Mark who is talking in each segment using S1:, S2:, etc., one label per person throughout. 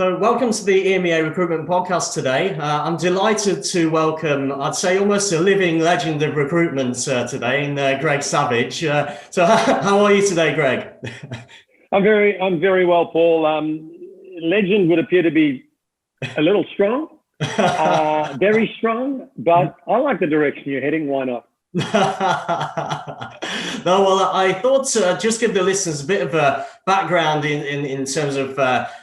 S1: So welcome to the EMEA Recruitment podcast today. I'm delighted to welcome, I'd say almost a living legend of recruitment today in Greg Savage. So how are you today, Greg?
S2: I'm very well, Paul. Legend would appear to be a little strong, very strong, but I like the direction you're heading. Why not?
S1: No, well, I thought just give the listeners a bit of a background in terms of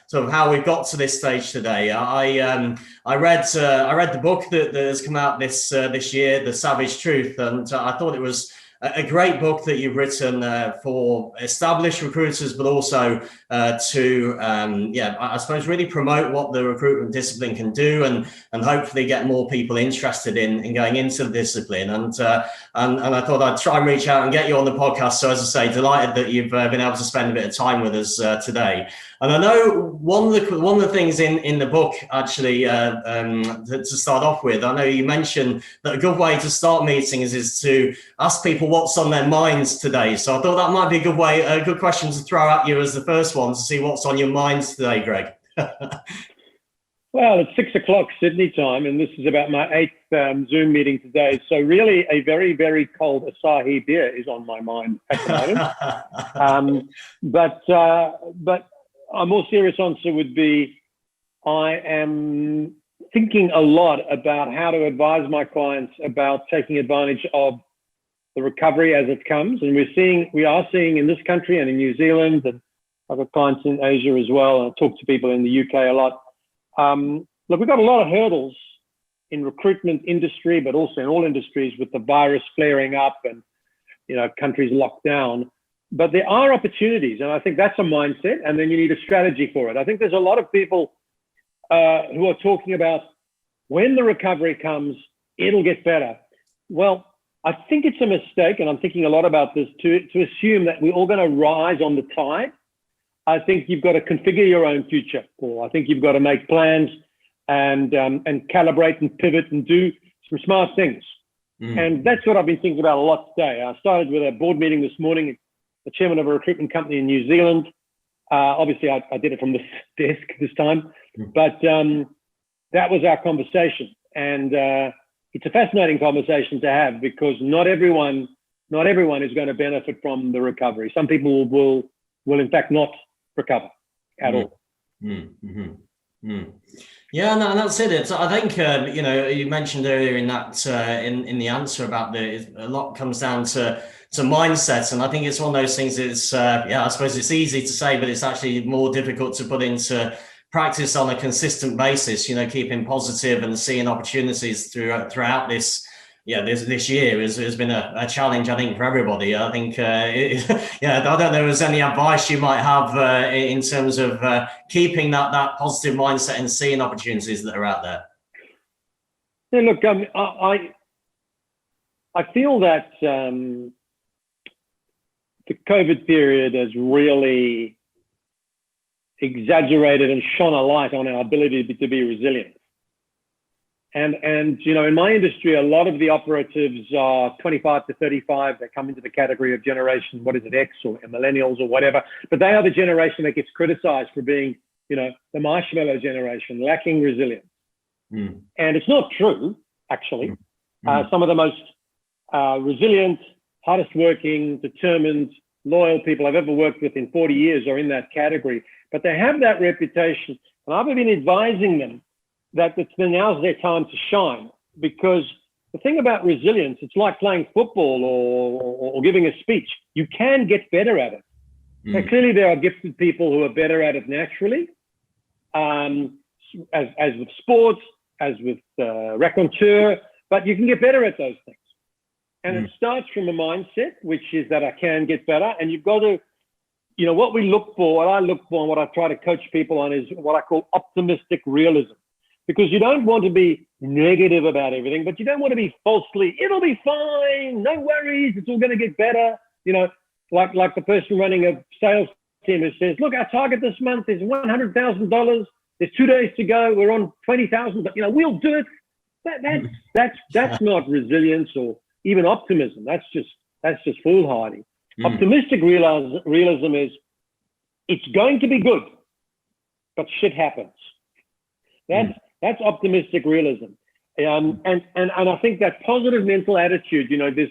S1: sort of how we got to this stage today. I read the book that has come out this year, The Savage Truth, and I thought it was a great book that you've written for established recruiters, but also to I suppose really promote what the recruitment discipline can do, and hopefully get more people interested in going into the discipline. And I thought I'd try and reach out and get you on the podcast. So as I say, delighted that you've been able to spend a bit of time with us today. And I know one of the things in the book, actually, to start off with, I know you mentioned that a good way to start meetings is to ask people what's on their minds today. So I thought that might be a good question to throw at you as the first one, to see what's on your minds today, Greg.
S2: Well, it's 6 o'clock Sydney time, and this is about my 8th Zoom meeting today. So really, a very, very cold Asahi beer is on my mind at the moment. But a more serious answer would be, I am thinking a lot about how to advise my clients about taking advantage of the recovery as it comes. And we are seeing in this country and in New Zealand, and I've got clients in Asia as well, and I talk to people in the UK a lot. Look, we've got a lot of hurdles in recruitment industry, but also in all industries, with the virus flaring up and, countries locked down. But there are opportunities, and I think that's a mindset, and then you need a strategy for it. I think there's a lot of people who are talking about when the recovery comes, it'll get better. Well, I think it's a mistake, and I'm thinking a lot about this, to assume that we're all going to rise on the tide. I think you've got to configure your own future, Paul. I think you've got to make plans and calibrate and pivot and do some smart things. And that's what I've been thinking about a lot today. I started with a board meeting this morning, the chairman of a recruitment company in New Zealand. Obviously, I did it from this desk this time, but that was our conversation. And it's a fascinating conversation to have, because not everyone is going to benefit from the recovery. Some people will in fact not recover at all.
S1: Yeah, no, that's it. I think you mentioned earlier in that in the answer about a lot comes down to mindset, and I think it's one of those things. It's I suppose it's easy to say, but it's actually more difficult to put into practice on a consistent basis. Keeping positive and seeing opportunities throughout this year has been a challenge, I think, for everybody. I think, I don't know if there's any advice you might have in terms of keeping that positive mindset and seeing opportunities that are out there.
S2: Yeah, look, I feel that the COVID period has really exaggerated and shone a light on our ability to be resilient. And in my industry, a lot of the operatives are 25 to 35. They come into the category of generation, X or millennials or whatever. But they are the generation that gets criticized for being, the marshmallow generation, lacking resilience. And it's not true, actually. Some of the most resilient, hardest working, determined, loyal people I've ever worked with in 40 years are in that category. But they have that reputation. And I've been advising them that now's their time to shine, because the thing about resilience, it's like playing football or giving a speech. You can get better at it. Now, clearly, there are gifted people who are better at it naturally, as with sports, as with raconteur, but you can get better at those things. And it starts from a mindset, which is that I can get better. And you've got to, what I look for and what I try to coach people on is what I call optimistic realism. Because you don't want to be negative about everything, but you don't want to be falsely, it'll be fine, no worries, it's all going to get better. Like the person running a sales team who says, look, our target this month is $100,000. There's 2 days to go. We're on 20,000, but we'll do it. That's not resilience or even optimism. That's just foolhardy. Optimistic realism is, it's going to be good. but shit happens. That's optimistic realism. And I think that positive mental attitude, there's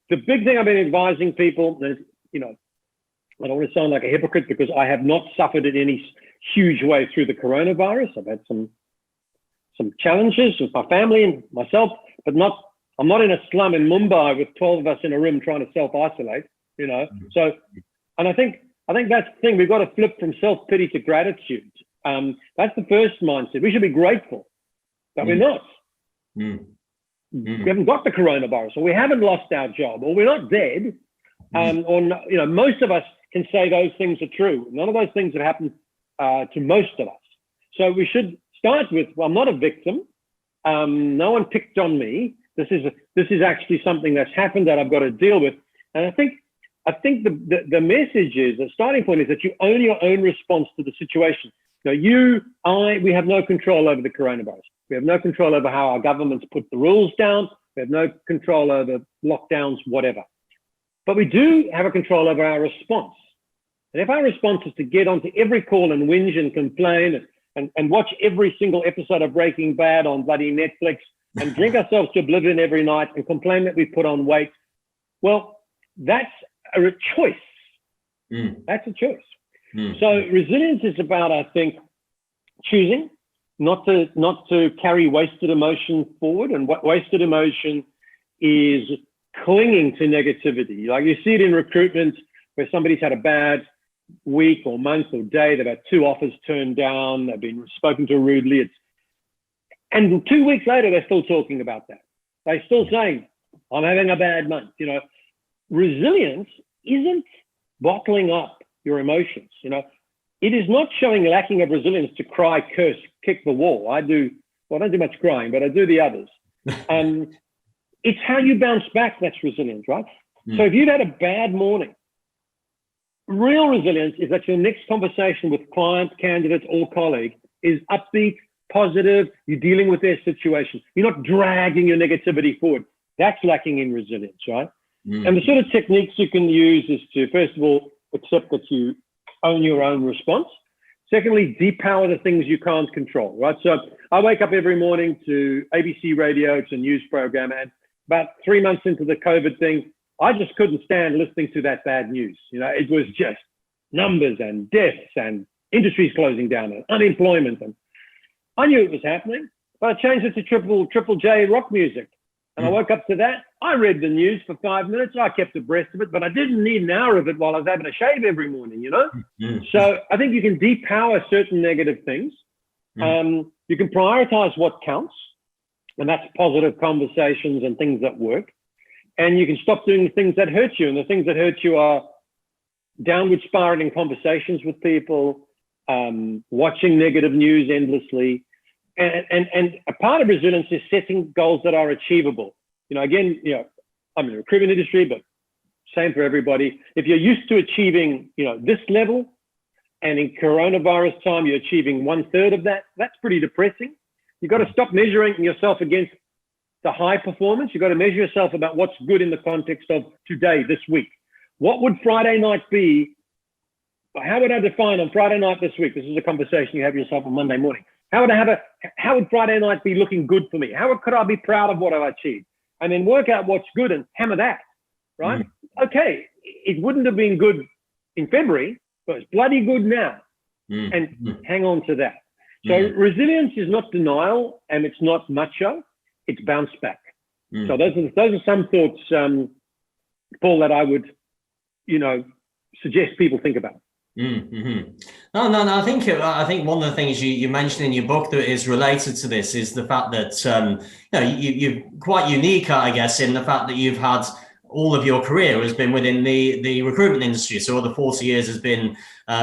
S2: the big thing I've been advising people is, I don't want to sound like a hypocrite because I have not suffered in any huge way through the coronavirus. I've had some challenges with my family and myself, but I'm not in a slum in Mumbai with 12 of us in a room trying to self-isolate, So, and I think that's the thing. We've got to flip from self-pity to gratitude. That's the first mindset. We should be grateful that we're not. We haven't got the coronavirus, or we haven't lost our job, or we're not dead. Or most of us can say those things are true. None of those things have happened to most of us. So we should start with, well, I'm not a victim. No one picked on me. This is actually something that's happened that I've got to deal with. And I think the message is, the starting point is that you own your own response to the situation. We have no control over the coronavirus. We have no control over how our governments put the rules down. We have no control over lockdowns, whatever. But we do have a control over our response. And if our response is to get onto every call and whinge and complain and watch every single episode of Breaking Bad on bloody Netflix and drink ourselves to oblivion every night and complain that we put on weight, well, that's a choice. That's a choice. So resilience is about, I think, choosing not to carry wasted emotion forward. And what wasted emotion is clinging to negativity. Like you see it in recruitment where somebody's had a bad week or month or day. They've had 2 offers turned down. They've been spoken to rudely. And 2 weeks later, they're still talking about that. They're still saying, I'm having a bad month. Resilience isn't bottling up your emotions. It is not showing lacking of resilience to cry, curse, kick the wall. I don't do much crying, but I do the others. It's how you bounce back that's resilience, right? So if you've had a bad morning, real resilience is that your next conversation with client, candidate, or colleague is upbeat, positive. You're dealing with their situation. You're not dragging your negativity forward. That's lacking in resilience, right? And the sort of techniques you can use is to, first of all, accept that you own your own response. Secondly, depower the things you can't control, right? So I wake up every morning to ABC radio. It's a news program. And about 3 months into the COVID thing, I just couldn't stand listening to that bad news. It was just numbers and deaths and industries closing down and unemployment. And I knew it was happening, but I changed it to triple J rock music. And I woke up to that. I read the news for 5 minutes. I kept abreast of it, but I didn't need an hour of it while I was having a shave every morning, So I think you can depower certain negative things. You can prioritize what counts, and that's positive conversations and things that work. And you can stop doing the things that hurt you. And the things that hurt you are downward spiraling conversations with people, watching negative news endlessly. And a part of resilience is setting goals that are achievable. Again, I'm in the recruitment industry, but same for everybody. If you're used to achieving, this level, and in coronavirus time, you're achieving 1/3 of that, that's pretty depressing. You've got to stop measuring yourself against the high performance. You've got to measure yourself about what's good in the context of today, this week. What would Friday night be? How would I define on Friday night this week? This is a conversation you have yourself on Monday morning. How would Friday night be looking good for me? How could I be proud of what I've achieved? And then work out what's good and hammer that, right? Okay, it wouldn't have been good in February, but it's bloody good now. And hang on to that. So resilience is not denial and it's not macho, it's bounce back. So those are some thoughts, Paul, that I would, suggest people think about.
S1: No. I think one of the things you mentioned in your book that is related to this is the fact that you're quite unique, I guess, in the fact that you've had all of your career has been within the recruitment industry. So all the 40 years has been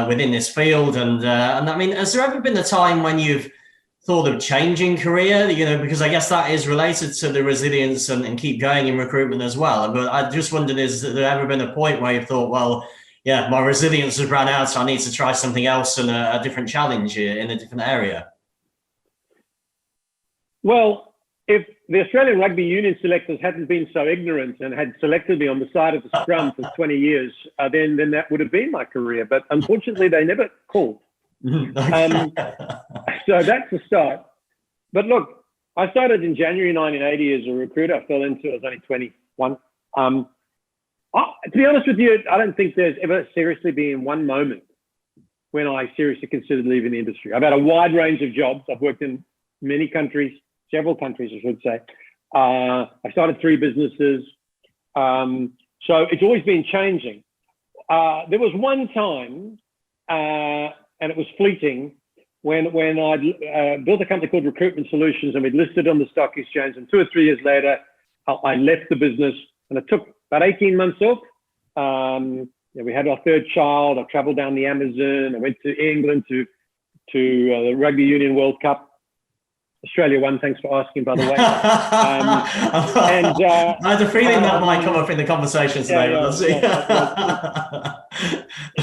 S1: within this field, and I mean, has there ever been a time when you've thought of changing career? Because I guess that is related to the resilience and keep going in recruitment as well. But I just wondered, has there ever been a point where you've thought, well, yeah, my resilience has run out, so I need to try something else and a different challenge in a different area?
S2: Well, if the Australian Rugby Union selectors hadn't been so ignorant and had selected me on the side of the scrum for 20 years, then that would have been my career. But unfortunately, they never called. So that's the start. But look, I started in January 1980 as a recruiter. I fell into it. I was only 21. To be honest with you, I don't think there's ever seriously been one moment when I seriously considered leaving the industry. I've had a wide range of jobs. I've worked in many countries, several countries, I should say. I started 3 businesses. So it's always been changing. There was one time, and it was fleeting, when I built a company called Recruitment Solutions, and we'd listed on the stock exchange. And 2 or 3 years later, I left the business, and it took about 18 months off. We had our 3rd child. I traveled down the Amazon. I went to England to the Rugby Union World Cup. Australia won, thanks for asking, by the way.
S1: I had a feeling that might come up in the conversation today.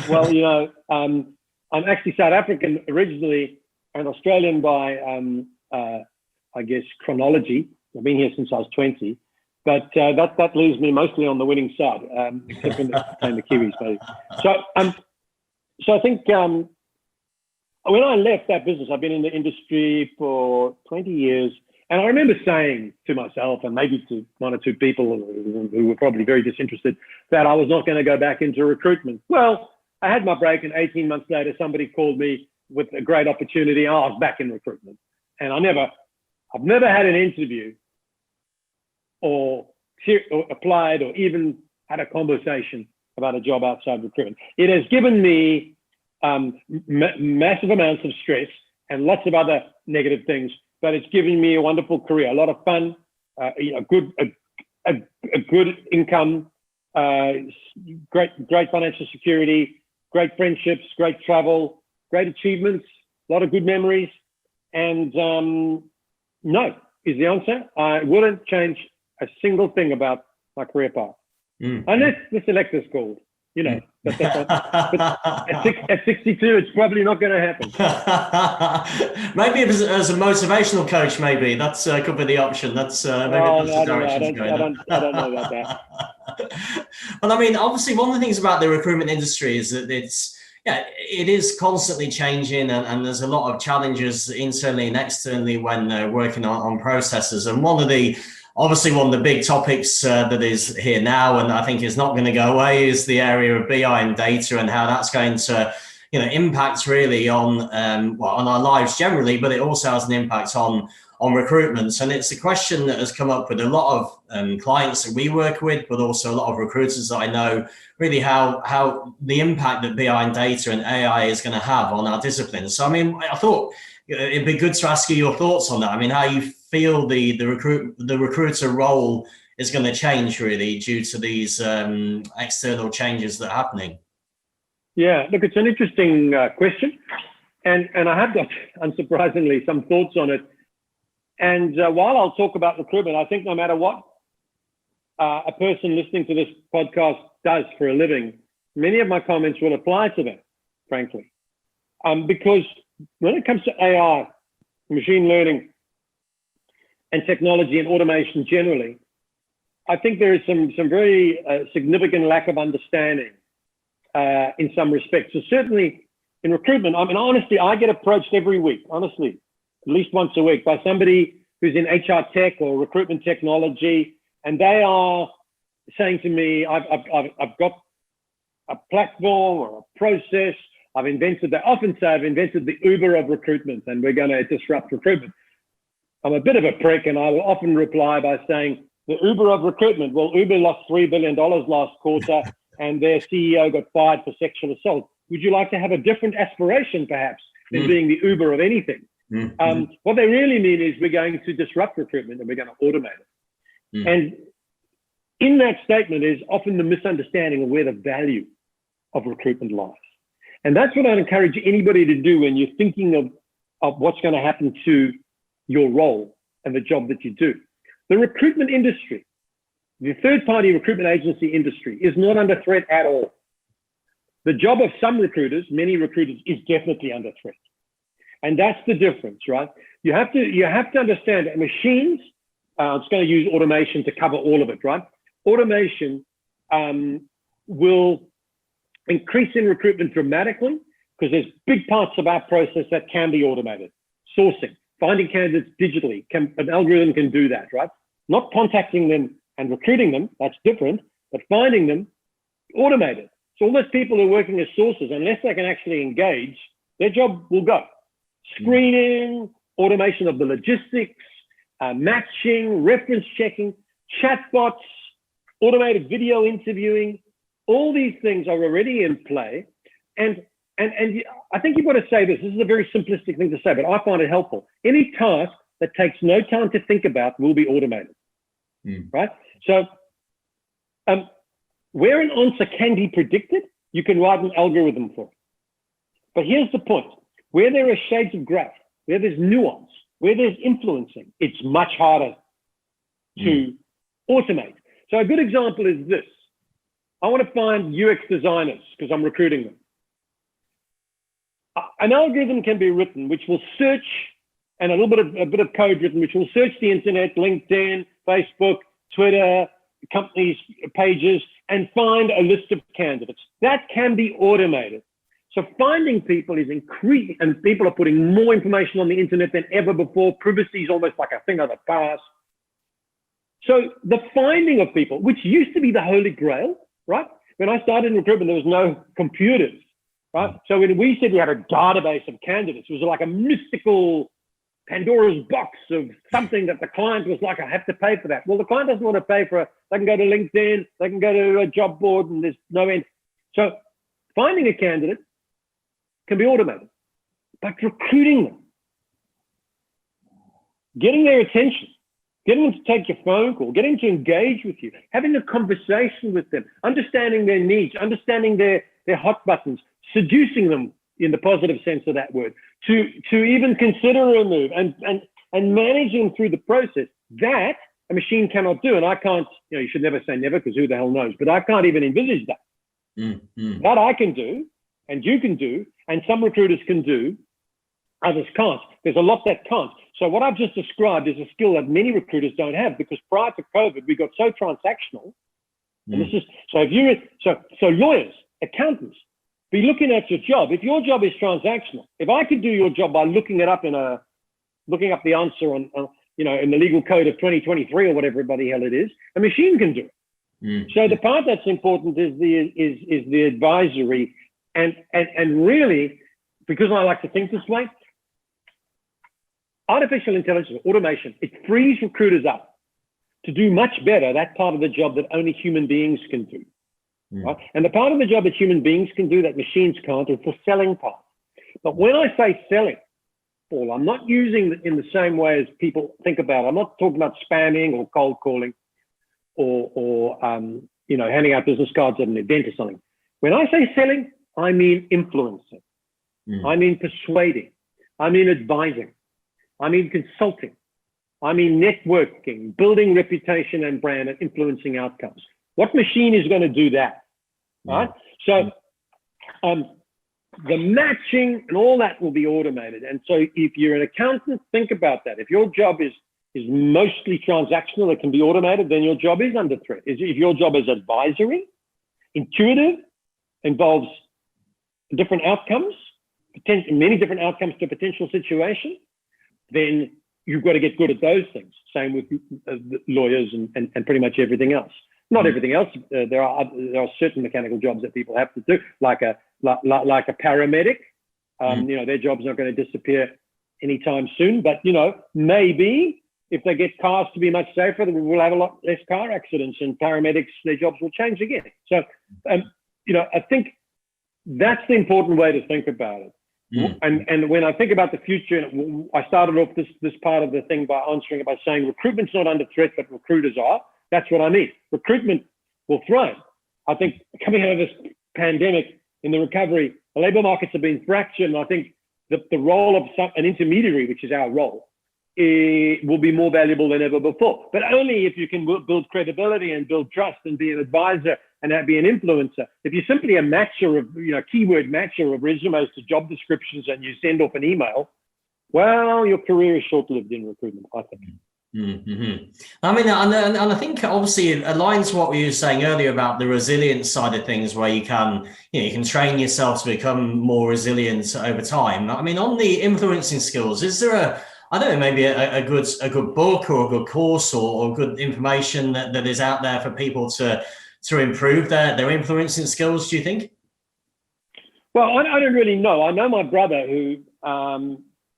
S2: Well, I'm actually South African originally and Australian by, I guess, chronology. I've been here since I was 20. But that leaves me mostly on the winning side, except when it's playing the Kiwis, maybe. So I think when I left that business, I've been in the industry for 20 years. And I remember saying to myself, and maybe to 1 or 2 people who were probably very disinterested, that I was not going to go back into recruitment. Well, I had my break, and 18 months later, somebody called me with a great opportunity. I was back in recruitment. And I've never had an interview or applied or even had a conversation about a job outside recruitment. It has given me massive amounts of stress and lots of other negative things, but it's given me a wonderful career, a lot of fun, a good income, great financial security, great friendships, great travel, great achievements, a lot of good memories. And no is the answer. I wouldn't change a single thing about my career path. Unless the selector's called, but at 62, it's probably not going to happen.
S1: Maybe as a motivational coach, maybe that's could be the option. That's maybe that's the direction going.
S2: I don't know about that.
S1: Well, I mean, obviously, one of the things about the recruitment industry is that it is constantly changing, and there's a lot of challenges internally and externally when working on processes. And one of the big topics that is here now, and I think is not going to go away, is the area of BI and data, and how that's going to, impact really on our lives generally, but it also has an impact on recruitment. And it's a question that has come up with a lot of clients that we work with, but also a lot of recruiters that I know, really how the impact that BI and data and AI is going to have on our discipline. So, I mean, I thought it'd be good to ask you your thoughts on that. I mean, how you feel the recruiter role is going to change really due to these external changes that are happening.
S2: Yeah, look, it's an interesting question, and I have got, unsurprisingly, some thoughts on it. And while I'll talk about recruitment, I think no matter what a person listening to this podcast does for a living, many of my comments will apply to them, frankly, because when it comes to AI, machine learning, and technology and automation generally, I think there is some very significant lack of understanding in some respects. So certainly in recruitment, I mean, honestly, I get approached every week, honestly, at least once a week, by somebody who's in HR tech or recruitment technology, and they are saying to me, I've got a platform or a process. They often say I've invented the Uber of recruitment, and we're going to disrupt recruitment. I'm a bit of a prick, and I will often reply by saying, the Uber of recruitment. Well, Uber lost $3 billion last quarter, and their CEO got fired for sexual assault. Would you like to have a different aspiration, perhaps, than being the Uber of anything? What they really mean is we're going to disrupt recruitment and we're going to automate it. And in that statement is often the misunderstanding of where the value of recruitment lies. And that's what I'd encourage anybody to do when you're thinking of what's going to happen to your role and the job that you do. The recruitment industry, the third-party recruitment agency industry, is not under threat at all. The job of some recruiters, many recruiters, is definitely under threat. And that's the difference, right? You have to understand that machines, it's going to use automation to cover all of it, right? Automation will increase in recruitment dramatically, because there's big parts of our process that can be automated. Sourcing, finding candidates digitally, an algorithm can do that, right? Not contacting them and recruiting them, that's different, but finding them, automated. So all those people who are working as sources, unless they can actually engage, their job will go. Screening, automation of the logistics, matching, reference checking, chatbots, automated video interviewing, all these things are already in play. And I think you've got to say this. This is a very simplistic thing to say, but I find it helpful. Any task that takes no time to think about will be automated, right? So where an answer can be predicted, you can write an algorithm for it. But here's the point. Where there are shades of grey, where there's nuance, where there's influencing, it's much harder to automate. So a good example is this. I want to find UX designers because I'm recruiting them. An algorithm can be written which will search, and a bit of code written which will search the internet, LinkedIn, Facebook, Twitter, companies' pages, and find a list of candidates. That can be automated. So finding people is increasing, and people are putting more information on the internet than ever before. Privacy is almost like a thing of the past. So the finding of people, which used to be the holy grail, right? When I started in recruitment, there was no computers, right? So when we said we had a database of candidates, it was like a mystical Pandora's box of something that the client was like, I have to pay for that. Well, the client doesn't want to pay for it. They can go to LinkedIn, they can go to a job board, and there's no end. So finding a candidate can be automated, but recruiting them, getting their attention, getting them to take your phone call, getting them to engage with you, having a conversation with them, understanding their needs, understanding their hot buttons, seducing them in the positive sense of that word, to even consider a move and managing through the process, that a machine cannot do. And I can't, you should never say never because who the hell knows, but I can't even envisage that. That I can do, and you can do, and some recruiters can do, others can't. There's a lot that can't. So what I've just described is a skill that many recruiters don't have, because prior to COVID, we got so transactional. And this is, so lawyers, accountants, be looking at your job. If your job is transactional, if I could do your job by looking up the answer on in the legal code of 2023 or whatever bloody hell it is, a machine can do it. So the part that's important is the advisory, and really, because I like to think this way, artificial intelligence, automation, it frees recruiters up to do much better that part of the job that only human beings can do. Right? And the part of the job that human beings can do that machines can't is the selling part. But when I say selling, Paul, I'm not using it in the same way as people think about it. I'm not talking about spamming or cold calling or handing out business cards at an event or something. When I say selling, I mean influencing. I mean persuading. I mean advising. I mean consulting. I mean networking, building reputation and brand, and influencing outcomes. What machine is going to do that? Right? So the matching and all that will be automated. And so if you're an accountant, think about that. If your job is mostly transactional, it can be automated, then your job is under threat. If your job is advisory, intuitive, involves different outcomes, many different outcomes to a potential situation, then you've got to get good at those things. Same with lawyers and pretty much everything else. Not everything else. There are certain mechanical jobs that people have to do, like a paramedic. Their job's not going to disappear anytime soon. But maybe if they get cars to be much safer, we'll have a lot less car accidents, and paramedics, their jobs will change again. So, I think that's the important way to think about it. And when I think about the future, I started off this part of the thing by answering it by saying recruitment's not under threat, but recruiters are. That's what I mean. Recruitment will thrive. I think coming out of this pandemic, in the recovery, the labor markets have been fractured, and I think the role of an intermediary, which is our role, will be more valuable than ever before. But only if you can build credibility and build trust and be an advisor and be an influencer. If you're simply a matcher of, keyword matcher of resumes to job descriptions and you send off an email, well, your career is short-lived in recruitment, I think.
S1: Mm-hmm. I mean, and I think obviously it aligns to what we were saying earlier about the resilience side of things, where you can, you can train yourself to become more resilient over time. I mean, on the influencing skills, is there I don't know, maybe a good book or a good course or good information that is out there for people to improve their influencing skills, do you think?
S2: Well, I don't really know. I know my brother who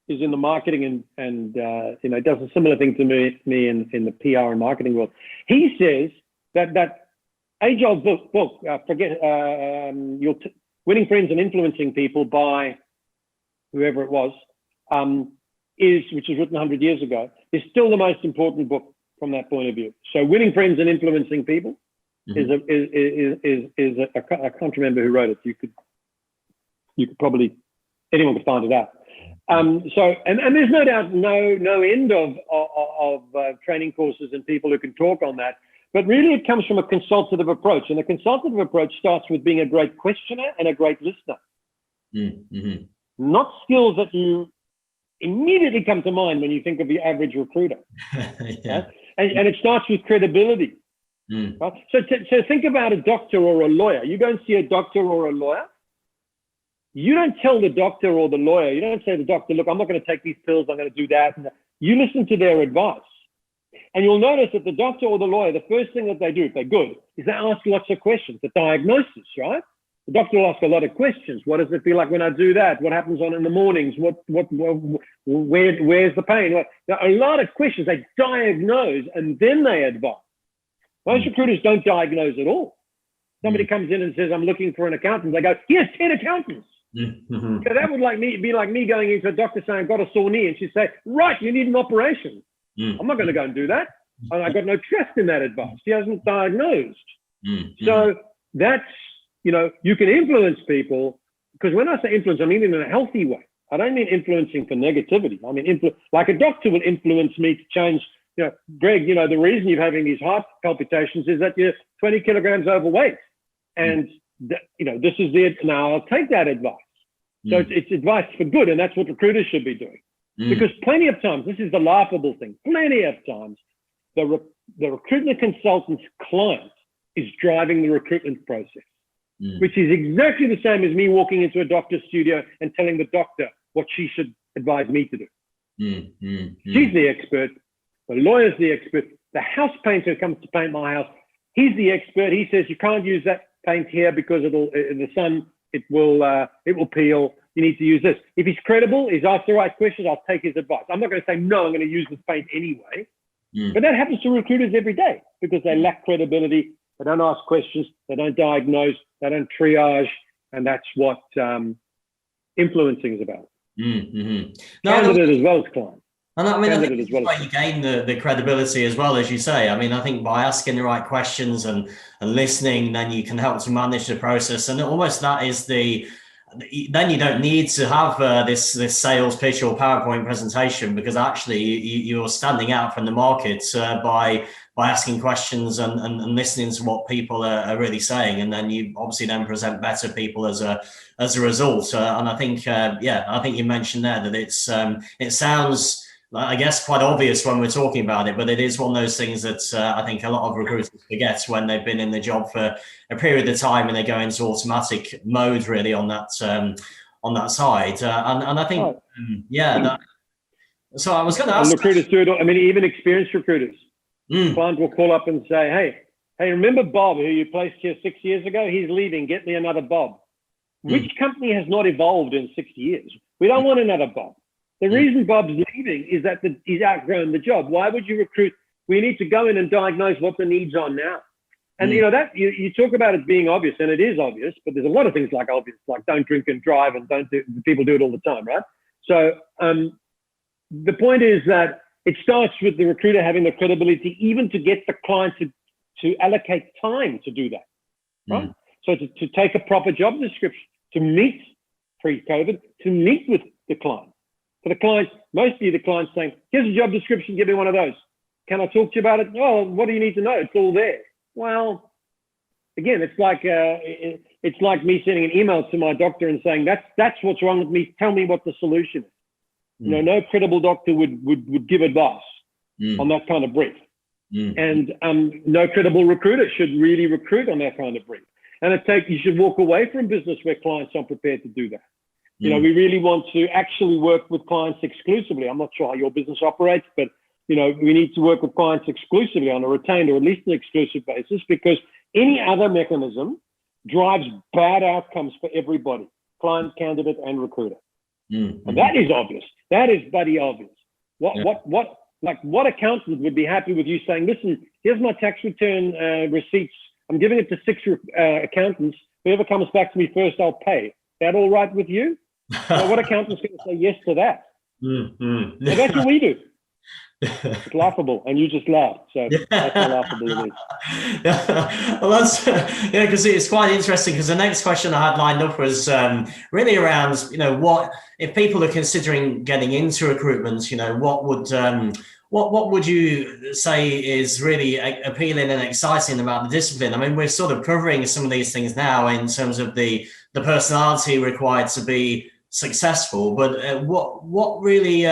S2: is in the marketing and does a similar thing to me in the PR and marketing world. He says that age-old book, Winning Friends and Influencing People by whoever it was, which was written 100 years ago, is still the most important book from that point of view. So Winning Friends and Influencing People is I can't remember who wrote it. You could probably, anyone could find it out. So there's no doubt no end of training courses and people who can talk on that, but really it comes from a consultative approach, and the consultative approach starts with being a great questioner and a great listener.
S1: Mm-hmm.
S2: Not skills that you immediately come to mind when you think of the average recruiter.
S1: Yeah.
S2: Right? And it starts with credibility. Right? So think about a doctor or a lawyer. You go and see a doctor or a lawyer. You don't tell the doctor or the lawyer, you don't say to the doctor, look, I'm not going to take these pills, I'm going to do that. You listen to their advice. And you'll notice that the doctor or the lawyer, the first thing that they do, if they're good, is they ask lots of questions, the diagnosis, right? The doctor will ask a lot of questions. What does it feel like when I do that? What happens in the mornings? Where's the pain? A lot of questions. They diagnose and then they advise. Most recruiters don't diagnose at all. Somebody comes in and says, I'm looking for an accountant. They go, here's 10 accountants.
S1: Mm-hmm.
S2: So that would be like me going into a doctor saying, I've got a sore knee. And she'd say, right, you need an operation. I'm not going to go and do that. And I got no trust in that advice. She hasn't diagnosed. So that's, you can influence people, because when I say influence, I mean in a healthy way. I don't mean influencing for negativity. I mean, like a doctor will influence me to change, Greg, the reason you're having these heart palpitations is that you're 20 kilograms overweight. And, this is now I'll take that advice. So it's advice for good. And that's what recruiters should be doing. Because plenty of times, this is the laughable thing, plenty of times, the recruitment consultant's client is driving the recruitment process, which is exactly the same as me walking into a doctor's studio and telling the doctor what she should advise me to do. She's the expert. The lawyer's the expert. The house painter comes to paint my house. He's the expert. He says, you can't use that paint here because in the sun, it will peel. You need to use this. If he's credible, he's asked the right questions, I'll take his advice. I'm not going to say, no, I'm going to use this paint anyway. But that happens to recruiters every day because they lack credibility. They don't ask questions. They don't diagnose. They don't triage. And that's what influencing is about. Candidate as well as client.
S1: And I mean, I think that's why you gain the credibility as well, as you say. I mean, I think by asking the right questions and listening, then you can help to manage the process. And almost that is then you don't need to have this sales pitch or PowerPoint presentation, because actually you're standing out from the market by asking questions and listening to what people are really saying. And then you obviously then present better people as a result. And I think, I think you mentioned there that it sounds, I guess, quite obvious when we're talking about it, but it is one of those things that I think a lot of recruiters forget when they've been in the job for a period of time and they go into automatic mode really on that side. And I think, so I was going to ask. And
S2: recruiters do it. I mean, even experienced recruiters. Clients will call up and say, hey, remember Bob, who you placed here 6 years ago? He's leaving. Get me another Bob. Which company has not evolved in 6 years? We don't want another Bob. The reason Bob's leaving is that he's outgrown the job. Why would you recruit? We need to go in and diagnose what the needs are now. And that you talk about it being obvious, and it is obvious, but there's a lot of things like obvious, like don't drink and drive, and people do it all the time, right? So the point is that it starts with the recruiter having the credibility, even to get the client to allocate time to do that, right? So to take a proper job description, to meet pre-COVID, to meet with the client. For the client, mostly the client's saying, here's a job description, give me one of those. Can I talk to you about it? Oh, what do you need to know? It's all there. Well, again, it's like me sending an email to my doctor and saying, that's what's wrong with me. Tell me what the solution is. No credible doctor would give advice. on that kind of brief.
S1: Mm.
S2: And no credible recruiter should really recruit on that kind of brief. And you should walk away from business where clients aren't prepared to do that. You know, we really want to actually work with clients exclusively. I'm not sure how your business operates, but you know, we need to work with clients exclusively on a retained or at least an exclusive basis, because any other mechanism drives bad outcomes for everybody, client, candidate, and recruiter. And that is obvious. That is bloody obvious. What accountant would be happy with you saying, listen, here's my tax return receipts. I'm giving it to 6 accountants. Whoever comes back to me first, I'll pay. That all right with you? Well, what accountant's going to say yes to that? So that's what we do. It's laughable, and you just laughed. So that's how laughable it is.
S1: Well, that's because it's quite interesting. Because the next question I had lined up was really around, you know, what if people are considering getting into recruitment? You know, what would you say is really appealing and exciting about the discipline? I mean, we're sort of covering some of these things now in terms of the personality required to be successful, but what really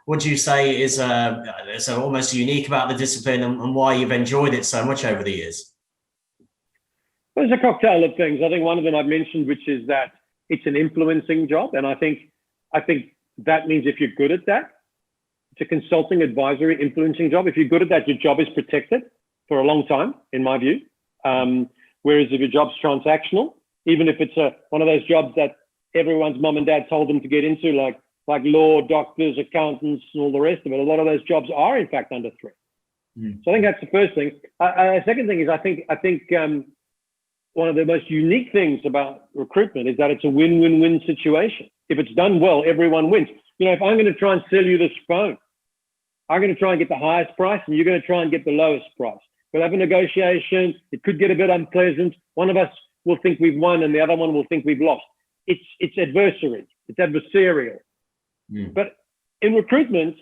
S1: would you say is almost unique about the discipline, and why you've enjoyed it so much over the years?
S2: There's a cocktail of things. I think one of them I've mentioned, which is that it's an influencing job, and I think that means if you're good at that, it's a consulting, advisory, influencing job. If you're good at that, your job is protected for a long time, in my view. Whereas if your job's transactional, even if it's one of those jobs that everyone's mom and dad told them to get into, like law, doctors, accountants, and all the rest of it, a lot of those jobs are in fact under threat. So I think that's the first thing. Second thing is I think one of the most unique things about recruitment is that it's a win-win-win situation. If it's done well, everyone wins. You know, if I'm going to try and sell you this phone, I'm going to try and get the highest price, and you're going to try and get the lowest price. We'll have a negotiation. It could get a bit unpleasant. One of us will think we've won, and the other one will think we've lost. It's adversary. It's adversarial. But in recruitment,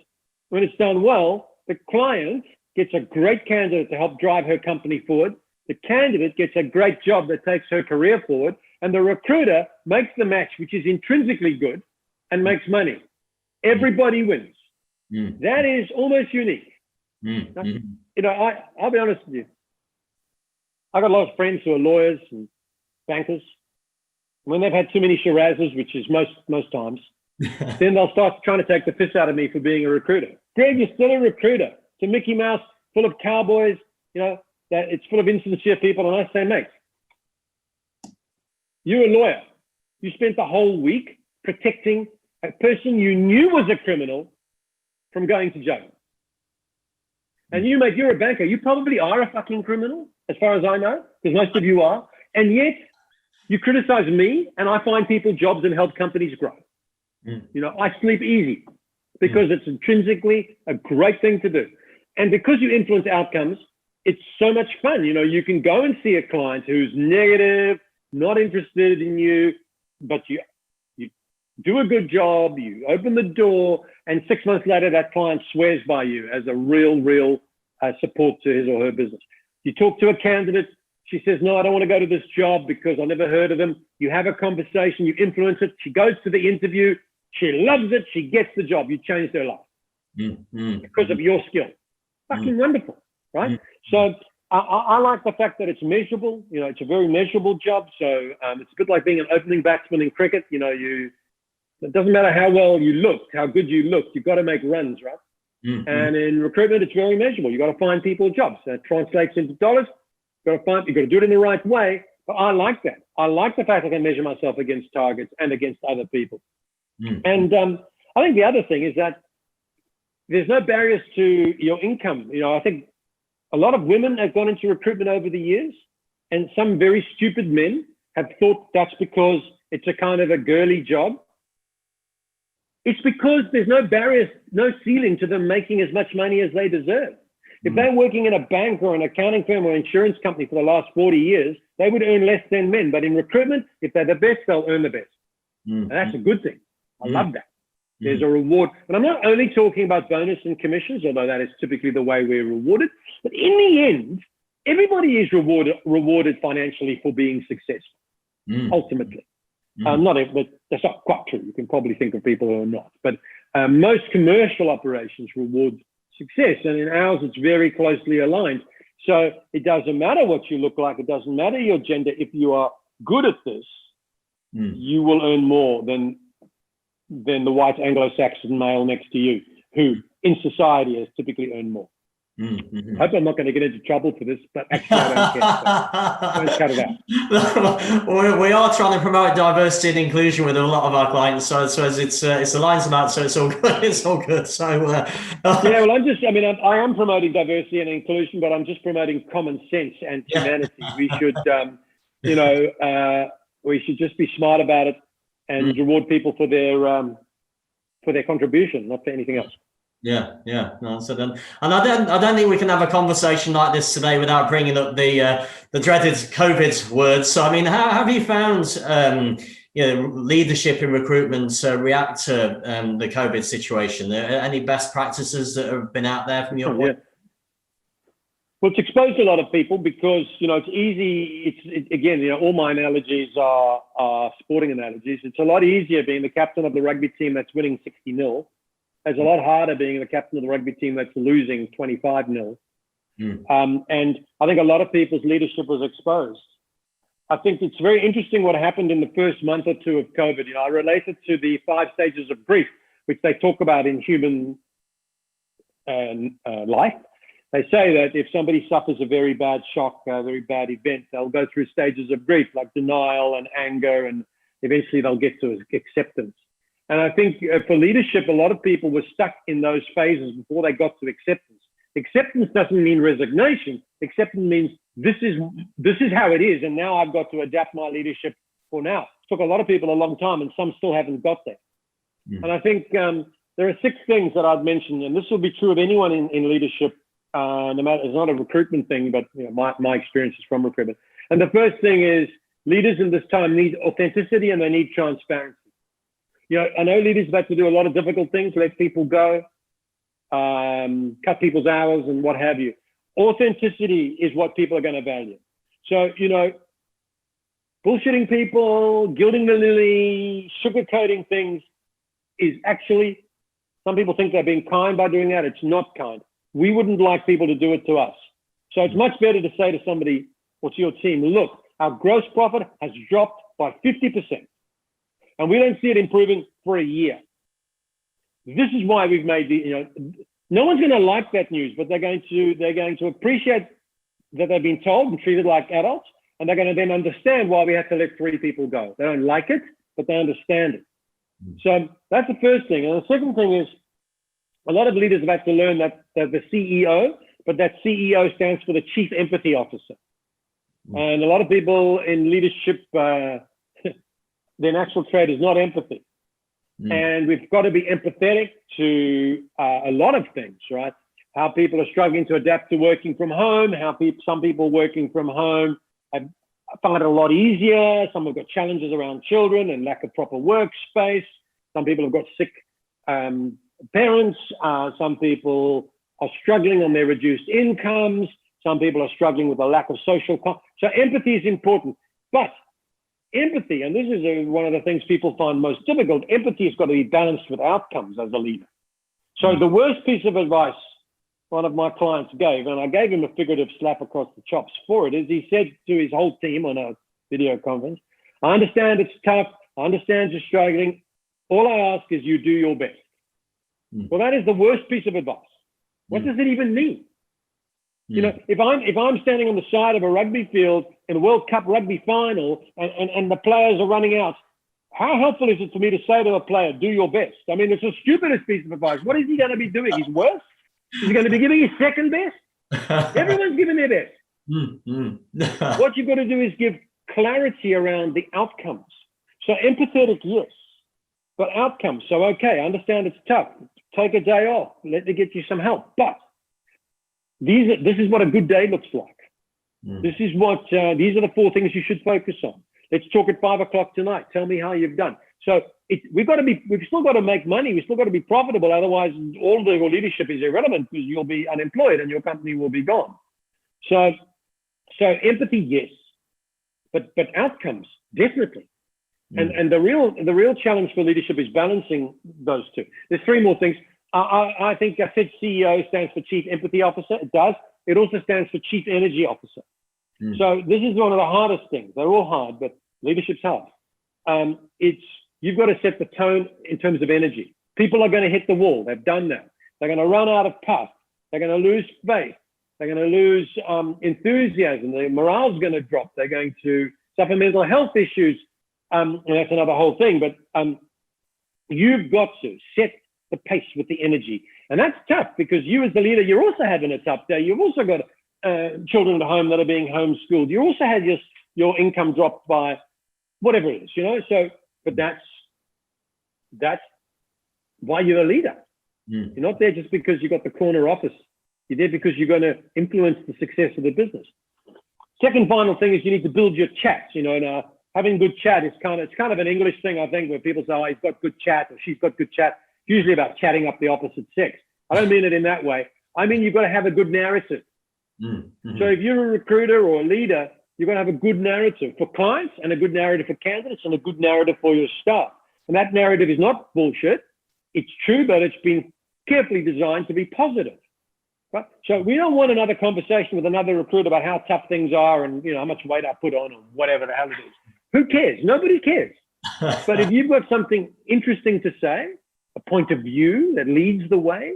S2: when it's done well, the client gets a great candidate to help drive her company forward. The candidate gets a great job that takes her career forward, and the recruiter makes the match, which is intrinsically good, and makes money. Everybody wins. That is almost unique. Now, you know, I'll be honest with you. I've got a lot of friends who are lawyers and bankers. When they've had too many Shirazes, which is most times, then they'll start trying to take the piss out of me for being a recruiter. Greg, you're still a recruiter. It's a Mickey Mouse full of cowboys, you know, that it's full of insincere people. And I say, mate, you're a lawyer. You spent the whole week protecting a person you knew was a criminal from going to jail. And you, mate, you're a banker. You probably are a fucking criminal, as far as I know, because most of you are. And yet you criticize me, and I find people jobs and help companies grow. You know, I sleep easy because it's intrinsically a great thing to do. And because you influence outcomes, it's so much fun. You know, you can go and see a client who's negative, not interested in you, but you do a good job, you open the door, and 6 months later, that client swears by you as a real support to his or her business. You talk to a candidate, she says, no, I don't want to go to this job because I never heard of them. You have a conversation, you influence it. She goes to the interview. She loves it. She gets the job. You changed her life because of your skill. Fucking wonderful, right? So I like the fact that it's measurable. You know, it's a very measurable job. So it's a bit like being an opening batsman in cricket. You know, it doesn't matter how well you looked, how good you looked. You've got to make runs, right? And in recruitment, it's very measurable. You've got to find people jobs. That translates into dollars. You've got to do it in the right way. But I like that. I like the fact I can measure myself against targets and against other people. And I think the other thing is that there's no barriers to your income. You know, I think a lot of women have gone into recruitment over the years, and some very stupid men have thought that's because it's a kind of a girly job. It's because there's no barriers, no ceiling to them making as much money as they deserve. If they're working in a bank or an accounting firm or insurance company for the last 40 years, they would earn less than men. But in recruitment, if they're the best, they'll earn the best. And that's a good thing. I love that. There's a reward. And I'm not only talking about bonus and commissions, although that is typically the way we're rewarded. But in the end, everybody is rewarded financially for being successful, ultimately. But that's not quite true. You can probably think of people who are not. But most commercial operations reward success. And in ours, it's very closely aligned. So it doesn't matter what you look like. It doesn't matter your gender. If you are good at this, you will earn more than the white Anglo-Saxon male next to you, who in society has typically earned more. I hope I'm not going to get into trouble for this, but actually I don't care. So let's cut it out.
S1: We are trying to promote diversity and inclusion with a lot of our clients, so it's the lines of that, so it's all good. It's all good. So
S2: yeah, well, I am promoting diversity and inclusion, but I'm just promoting common sense and humanity. We should, we should just be smart about it and reward people for their contribution, not for anything else.
S1: Yeah. No, so then, and I don't think we can have a conversation like this today without bringing up the dreaded COVID words. So, I mean, how have you found leadership in recruitment react to the COVID situation? Any best practices that have been out there from your point?
S2: Yeah. Well, it's exposed a lot of people because it's easy. Again, all my analogies are sporting analogies. It's a lot easier being the captain of the rugby team that's winning 60-0. It's a lot harder being the captain of the rugby team that's losing 25-0. And I think a lot of people's leadership was exposed. I think it's very interesting what happened in the first month or two of COVID. I relate it to the 5 stages of grief, which they talk about in human life. They say that if somebody suffers a very bad shock, a very bad event, they'll go through stages of grief like denial and anger, and eventually they'll get to acceptance. And I think for leadership, a lot of people were stuck in those phases before they got to acceptance. Acceptance doesn't mean resignation. Acceptance means this is how it is, and now I've got to adapt my leadership for now. It took a lot of people a long time, and some still haven't got there. And I think there are 6 things that I'd mention, and this will be true of anyone in leadership. No matter, it's not a recruitment thing, but my experience is from recruitment. And the first thing is leaders in this time need authenticity and they need transparency. I know leaders have had to do a lot of difficult things, let people go, cut people's hours and what have you. Authenticity is what people are going to value. So, bullshitting people, gilding the lily, sugarcoating things is actually, some people think they're being kind by doing that. It's not kind. We wouldn't like people to do it to us. So it's much better to say to somebody or to your team, look, our gross profit has dropped by 50%. And we don't see it improving for a year. This is why we've made no one's going to like that news, but they're going to appreciate that they've been told and treated like adults, and they're going to then understand why we had to let 3 people go. They don't like it, but they understand it. So that's the first thing. And the second thing is a lot of leaders have had to learn that the CEO, but that CEO stands for the Chief Empathy Officer. And a lot of people in leadership, their natural trait is not empathy. And we've got to be empathetic to a lot of things, right? How people are struggling to adapt to working from home, how some people working from home have found it a lot easier. Some have got challenges around children and lack of proper workspace. Some people have got sick parents. Some people are struggling on their reduced incomes. Some people are struggling with a lack of social so empathy is important. But empathy, and this is one of the things people find most difficult, empathy has got to be balanced with outcomes as a leader. So the worst piece of advice one of my clients gave, and I gave him a figurative slap across the chops for it, is he said to his whole team on a video conference, I understand it's tough. I understand you're struggling. All I ask is you do your best. Well, that is the worst piece of advice. What does it even mean? If I'm standing on the side of a rugby field in a World Cup rugby final and the players are running out, how helpful is it for me to say to a player, do your best? I mean, it's the stupidest piece of advice. What is he going to be doing? His worst? Is he going to be giving his second best? Everyone's giving their best. What you've got to do is give clarity around the outcomes. So empathetic, yes, but outcomes. So, okay, I understand it's tough. Take a day off. Let me get you some help. But this is what a good day looks like. This is what, these are the 4 things you should focus on. Let's talk at 5 o'clock tonight. Tell me how you've done. So we've still got to make money. We've still got to be profitable. Otherwise, all the leadership is irrelevant because you'll be unemployed and your company will be gone. So empathy, yes, but outcomes, definitely. And the real challenge for leadership is balancing those 2. There's 3 more things. I think I said CEO stands for Chief Empathy Officer. It does. It also stands for Chief Energy Officer. So this is one of the hardest things. They're all hard, but leadership's hard. You've got to set the tone in terms of energy. People are going to hit the wall. They've done that. They're going to run out of puff. They're going to lose faith. They're going to lose enthusiasm. Their morale's going to drop. They're going to suffer mental health issues. And that's another whole thing. But you've got to set the pace with the energy. And that's tough because you as the leader, you're also having a tough day. You've also got children at home that are being homeschooled. You also had your income dropped by whatever it is, So, but that's why you're a leader. You're not there just because you got the corner office. You're there because you're going to influence the success of the business. Second final thing is you need to build your chats. And having good chat is kind of an English thing, I think, where people say, oh, he's got good chat or she's got good chat. It's usually about chatting up the opposite sex. I don't mean it in that way. I mean, you've got to have a good narrative. So if you're a recruiter or a leader, you've got to have a good narrative for clients and a good narrative for candidates and a good narrative for your staff. And that narrative is not bullshit. It's true, but it's been carefully designed to be positive. Right? So we don't want another conversation with another recruiter about how tough things are and how much weight I put on or whatever the hell it is. Who cares? Nobody cares. But if you've got something interesting to say, a point of view that leads the way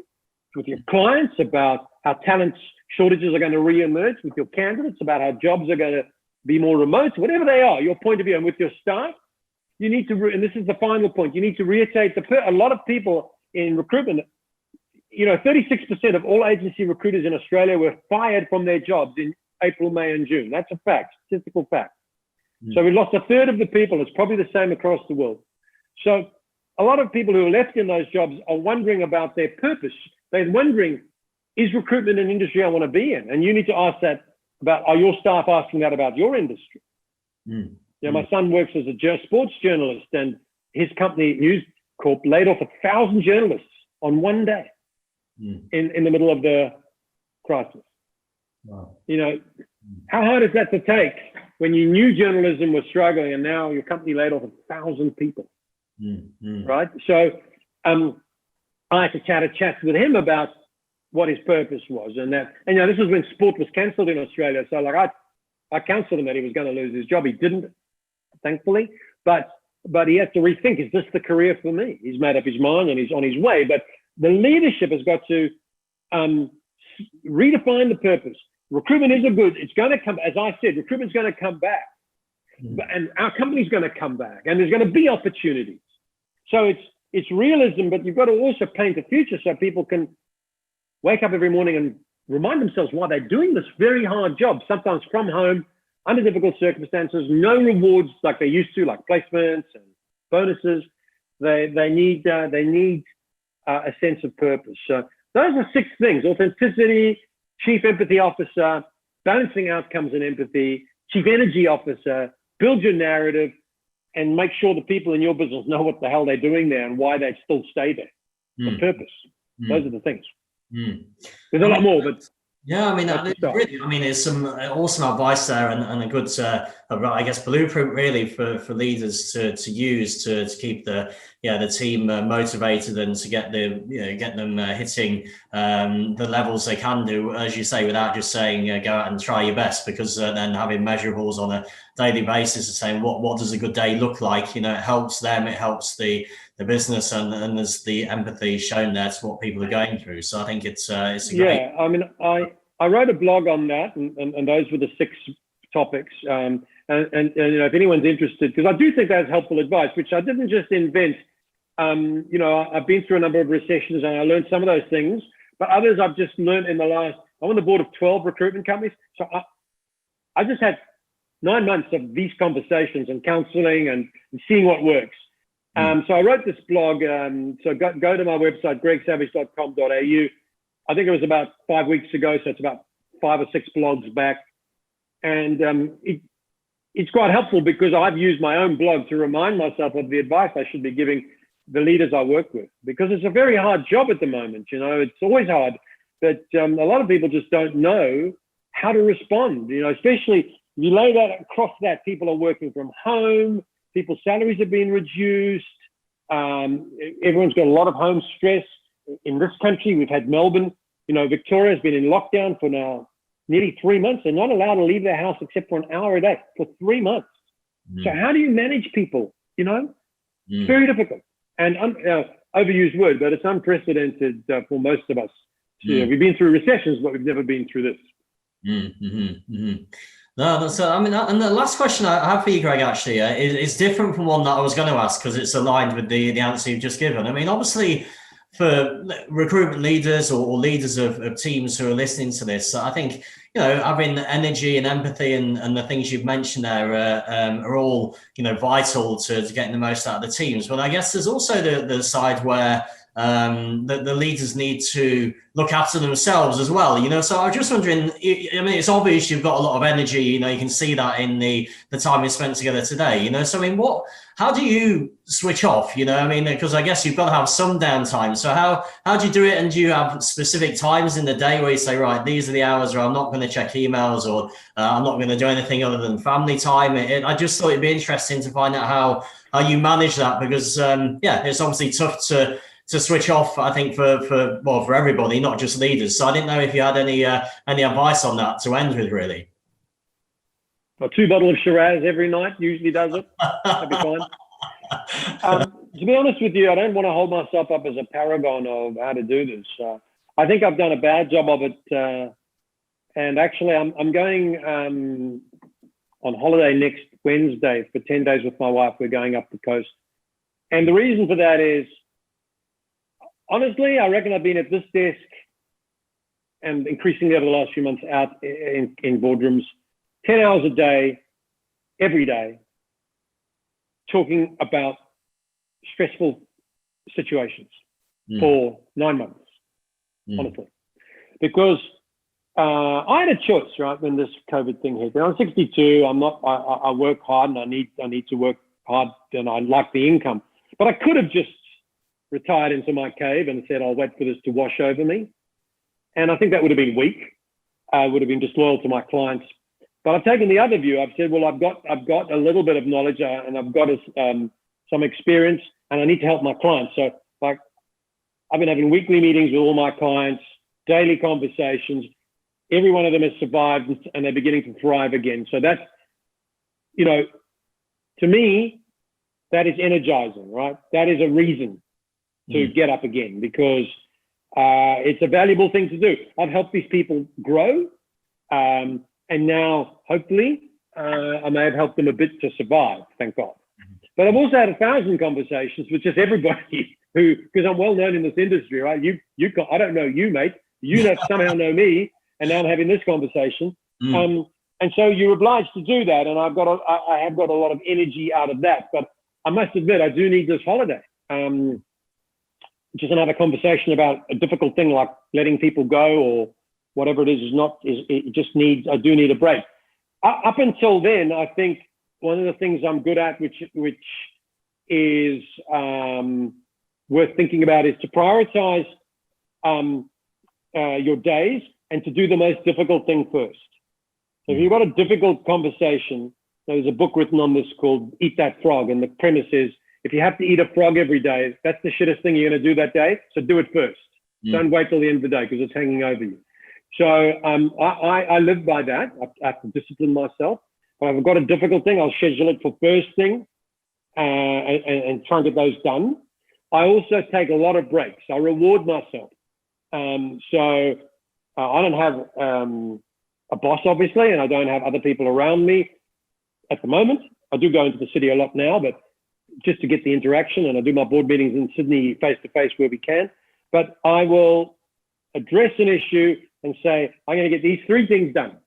S2: with your clients about how talent shortages are going to reemerge, with your candidates about how jobs are going to be more remote, whatever they are, your point of view, and with your staff, you need to, and this is the final point, you need to reiterate a lot of people in recruitment, 36% of all agency recruiters in Australia were fired from their jobs in April, May, and June. That's a fact, statistical fact. So we lost a third of the people. It's probably the same across the world. So a lot of people who are left in those jobs are wondering about their purpose. They're wondering, is recruitment an industry I want to be in? And you need to ask that are your staff asking that about your industry? My son works as a sports journalist, and his company, News Corp, laid off 1,000 journalists on one day in the middle of the crisis.
S1: Wow.
S2: How hard is that to take when you knew journalism was struggling and now your company laid off 1,000 people? Right? So I had to chat with him about what his purpose was, and this was when sport was cancelled in Australia. So I counseled him that he was going to lose his job. He didn't, thankfully, but he had to rethink, is this the career for me? He's made up his mind and he's on his way, but the leadership has got to redefine the purpose. Recruitment is it's going to come, as I said, recruitment's going to come back, and our company's going to come back, and there's going to be opportunities. So it's realism, but you've got to also paint a future so people can wake up every morning and remind themselves why they're doing this very hard job, sometimes from home, under difficult circumstances, no rewards like they used to, like placements and bonuses. They need a sense of purpose. So those are 6 things: authenticity, Chief Empathy Officer, balancing outcomes and empathy, Chief Energy Officer, build your narrative, and make sure the people in your business know what the hell they're doing there and why they still stay there. The purpose. Those are the things. There's a lot more, but
S1: yeah, I mean, there's some awesome advice there and a good, blueprint really for leaders to use to keep the team motivated and to get them hitting the levels they can do, as you say, without just saying go out and try your best, because then having measurables on a daily basis and saying what does a good day look like, it helps them, it helps the business, and there's the empathy shown there to what people are going through. So I think it's a great.
S2: Yeah, I mean, I wrote a blog on that, and those were the 6 topics. And if anyone's interested, because I do think that's helpful advice, which I didn't just invent. I've been through a number of recessions and I learned some of those things, but others I've just learned in I'm on the board of 12 recruitment companies. So I just had 9 months of these conversations and counseling and seeing what works. So I wrote this blog. So go to my website, gregsavage.com.au. I think it was about 5 weeks ago. So it's about 5 or 6 blogs back. And it's quite helpful because I've used my own blog to remind myself of the advice I should be giving the leaders I work with, because it's a very hard job at the moment. It's always hard, but a lot of people just don't know how to respond, especially if you lay that across that people are working from home, people's salaries have been reduced. Everyone's got a lot of home stress. in this country, we've had Melbourne, Victoria's been in lockdown for now nearly 3 months. They're not allowed to leave their house except for an hour a day for 3 months. So how do you manage people? It's very difficult and overused word, but it's unprecedented for most of us. So, we've been through recessions, but we've never been through this.
S1: No, that's and the last question I have for you, Greg, actually, is different from one that I was going to ask because it's aligned with the answer you've just given. I mean, obviously, for recruitment leaders or leaders of teams who are listening to this, I think having energy and empathy and the things you've mentioned there are all vital to getting the most out of the teams. But I guess there's also the side where the leaders need to look after themselves as well, so I was just wondering, it's obvious you've got a lot of energy, you can see that in the time you spent together today, so how do you switch off, because I guess you've got to have some downtime. So how do you do it? And do you have specific times in the day where you say, right, these are the hours where I'm not going to check emails or I'm not going to do anything other than family time? I just thought it'd be interesting to find out how you manage that, because it's obviously tough to switch off, I think, for everybody, not just leaders. So I didn't know if you had any advice on that to end with, really.
S2: Well, 2 bottles of Shiraz every night usually does it. That'd be fine. To be honest with you, I don't want to hold myself up as a paragon of how to do this. I think I've done a bad job of it. And actually, I'm going on holiday next Wednesday for 10 days with my wife. We're going up the coast. And the reason for that is, honestly, I reckon I've been at this desk and increasingly over the last few months out in boardrooms, 10 hours a day, every day, talking about stressful situations for 9 months, honestly. Because I had a choice, right, when this COVID thing hit. I'm 62, I work hard and I need to work hard and I like the income. But I could have just retired into my cave and said, I'll wait for this to wash over me. And I think that would have been weak. I would have been disloyal to my clients. But I've taken the other view. I've said, well, I've got a little bit of knowledge and I've got some experience and I need to help my clients. So like I've been having weekly meetings with all my clients, daily conversations. Every one of them has survived and they're beginning to thrive again. So that's, to me, that is energizing, right? That is a reason to get up again, because it's a valuable thing to do. I've helped these people grow, and now hopefully I may have helped them a bit to survive, thank God. But I've also had 1,000 conversations with just everybody who, because I'm well known in this industry, right? I don't know you, mate. You somehow know me, and now I'm having this conversation. And so you're obliged to do that, and I have got a lot of energy out of that. But I must admit, I do need this holiday. Just another conversation about a difficult thing like letting people go or whatever it is I do need a break. Up until then, I think one of the things I'm good at, which is worth thinking about, is to prioritize your days and to do the most difficult thing first. So if you've got a difficult conversation, there's a book written on this called Eat That Frog. And the premise is, if you have to eat a frog every day, that's the shittest thing you're going to do that day. So do it first. Don't wait till the end of the day because it's hanging over you. So I live by that. I have to discipline myself. But if I've got a difficult thing, I'll schedule it for first thing and try and get those done. I also take a lot of breaks. I reward myself. So I don't have a boss, obviously, and I don't have other people around me at the moment. I do go into the city a lot now, but just to get the interaction, and I do my board meetings in Sydney face-to-face where we can. But I will address an issue and say, I'm going to get these 3 things done.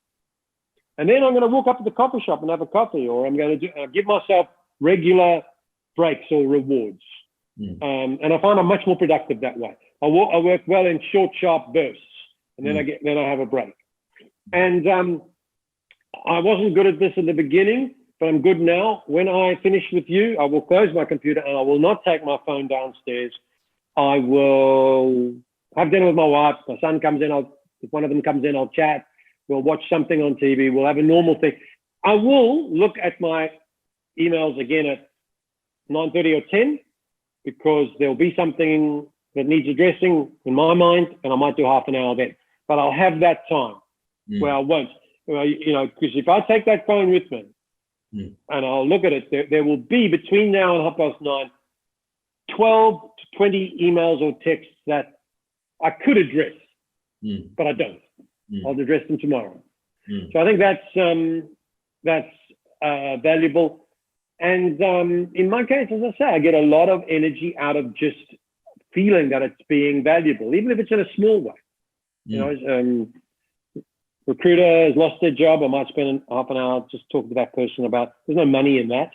S2: And then I'm going to walk up to the coffee shop and have a coffee, or I'm going to give myself regular breaks or rewards. And I find I'm much more productive that way. I work well in short, sharp bursts, and then I have a break. And I wasn't good at this in the beginning, but I'm good now. When I finish with you, I will close my computer and I will not take my phone downstairs. I will have dinner with my wife. My son comes in. If one of them comes in, I'll chat. We'll watch something on TV. We'll have a normal thing. I will look at my emails again at 9:30 or 10, because there'll be something that needs addressing in my mind, and I might do half an hour then. But I'll have that time where I won't, because if I take that phone with me and I'll look at it, there will be between now and 9:30, 12 to 20 emails or texts that I could address, but I don't. I'll address them tomorrow. So I think that's valuable. And in my case, as I say, I get a lot of energy out of just feeling that it's being valuable, even if it's in a small way. You know, recruiter has lost their job. I might spend half an hour just talking to that person about. There's no money in that,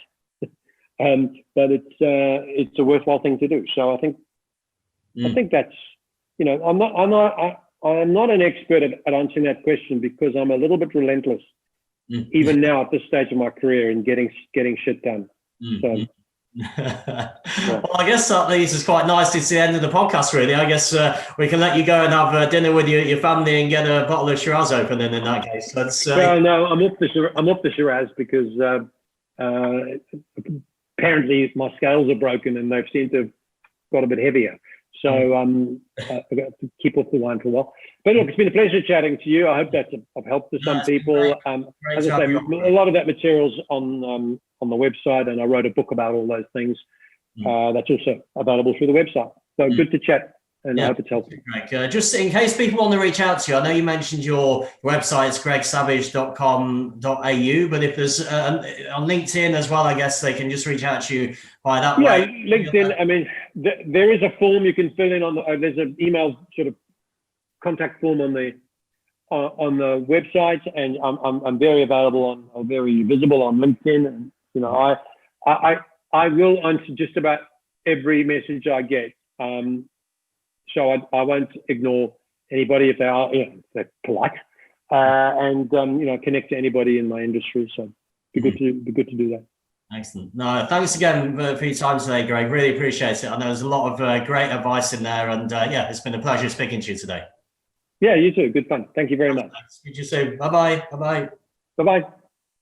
S2: but it's a worthwhile thing to do. So I think that's, you know, I'm not an expert at answering that question because I'm a little bit relentless, even now at this stage of my career in getting shit done. So.
S1: Well, I guess that leads us quite nicely to the end of the podcast, really. I guess we can let you go and have dinner with your family and get a bottle of Shiraz open in that case.
S2: Well, no, I'm off the Shiraz because apparently my scales are broken and they've seemed to have got a bit heavier. So I've got to keep off the wine for a while. But look, it's been a pleasure chatting to you. I hope that's of help to some people. As I say, a lot of that material's on the website, and I wrote a book about all those things. That's also available through the website. So good to chat, and I hope it's helpful.
S1: Greg, just in case people want to reach out to you, I know you mentioned your website is gregsavage.com.au, but if there's on LinkedIn as well, I guess they can just reach out to you by that way.
S2: Yeah, LinkedIn. I mean, there is a form you can fill in on there's an email sort of contact form on the website, and I'm very available I'm very visible on LinkedIn, and you know I will answer just about every message I get. So I won't ignore anybody if they are, you know, they're polite, and you know, connect to anybody in my industry. So be good to do that.
S1: Excellent. No, thanks again for your time today, Greg. Really appreciate it. I know there's a lot of great advice in there, and yeah, it's been a pleasure speaking to you today.
S2: Yeah, you too. Good fun. Thank you very much.
S1: Speak to you soon. Bye-bye. Bye-bye.
S2: Bye-bye.